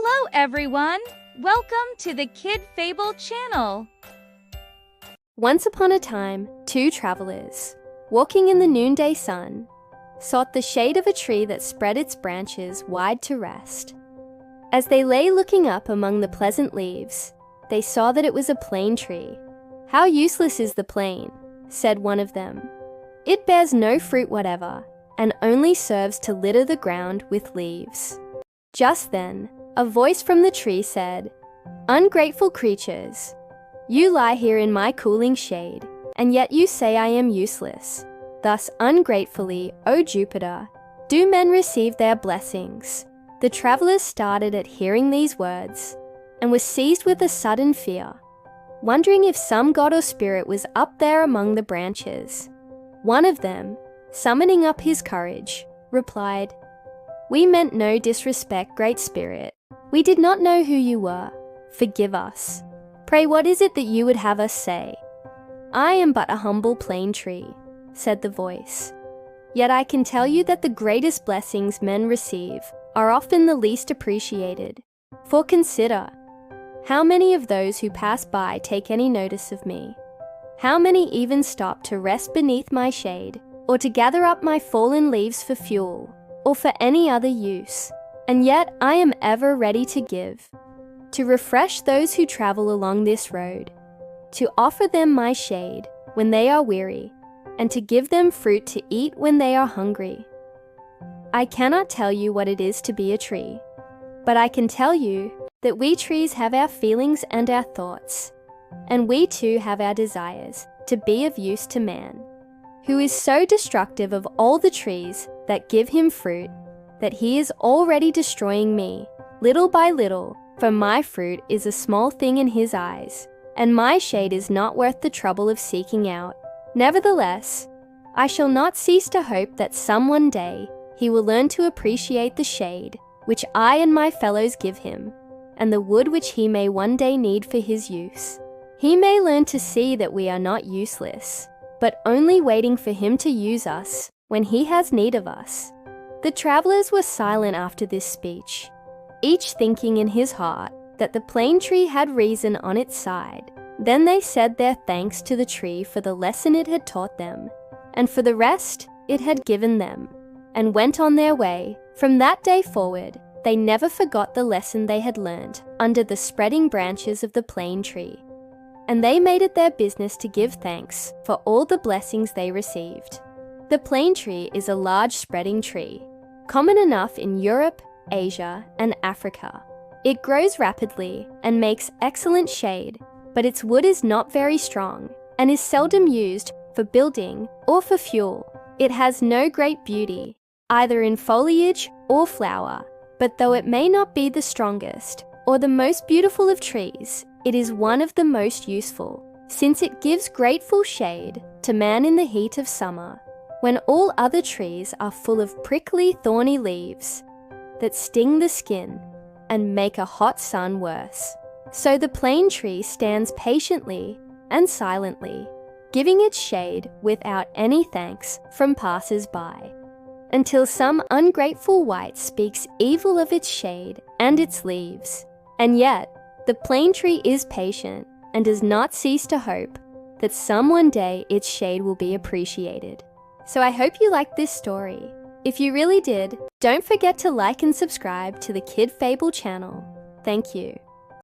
Hello everyone! Welcome to the Kid Fable channel. Once upon a time, two travelers, walking in the noonday sun, sought the shade of a tree that spread its branches wide to rest. As they lay looking up among the pleasant leaves, they saw that it was a plane tree. "How useless is the plane," said one of them. "It bears no fruit whatever, and only serves to litter the ground with leaves." Just then, a voice from the tree said, "Ungrateful creatures, you lie here in my cooling shade, and yet you say I am useless. Thus ungratefully, O Jupiter, do men receive their blessings." The travelers started at hearing these words, and were seized with a sudden fear, wondering if some god or spirit was up there among the branches. One of them, summoning up his courage, replied, "We meant no disrespect, great spirit. We did not know who you were. Forgive us. Pray, what is it that you would have us say?" "I am but a humble plane tree," said the voice. "Yet I can tell you that the greatest blessings men receive are often the least appreciated. For consider, how many of those who pass by take any notice of me? How many even stop to rest beneath my shade, or to gather up my fallen leaves for fuel, or for any other use? And yet I am ever ready to give, to refresh those who travel along this road, to offer them my shade when they are weary, and to give them fruit to eat when they are hungry. I cannot tell you what it is to be a tree, but I can tell you that we trees have our feelings and our thoughts, and we too have our desires to be of use to man, who is so destructive of all the trees that give him fruit, that he is already destroying me, little by little, for my fruit is a small thing in his eyes, and my shade is not worth the trouble of seeking out. Nevertheless, I shall not cease to hope that some one day he will learn to appreciate the shade which I and my fellows give him, and the wood which he may one day need for his use. He may learn to see that we are not useless, but only waiting for him to use us when he has need of us." The travelers were silent after this speech, each thinking in his heart that the plane tree had reason on its side. Then they said their thanks to the tree for the lesson it had taught them, and for the rest it had given them, and went on their way. From that day forward, they never forgot the lesson they had learned under the spreading branches of the plane tree, and they made it their business to give thanks for all the blessings they received. The plane tree is a large spreading tree, common enough in Europe, Asia, and Africa. It grows rapidly and makes excellent shade, but its wood is not very strong and is seldom used for building or for fuel. It has no great beauty, either in foliage or flower, but though it may not be the strongest or the most beautiful of trees, it is one of the most useful, since it gives grateful shade to man in the heat of summer, when all other trees are full of prickly, thorny leaves that sting the skin and make a hot sun worse. So the plane tree stands patiently and silently, giving its shade without any thanks from passers-by, until some ungrateful wight speaks evil of its shade and its leaves. And yet, the plane tree is patient and does not cease to hope that some one day its shade will be appreciated. So I hope you liked this story. If you really did, don't forget to like and subscribe to the Kid Fable channel. Thank you.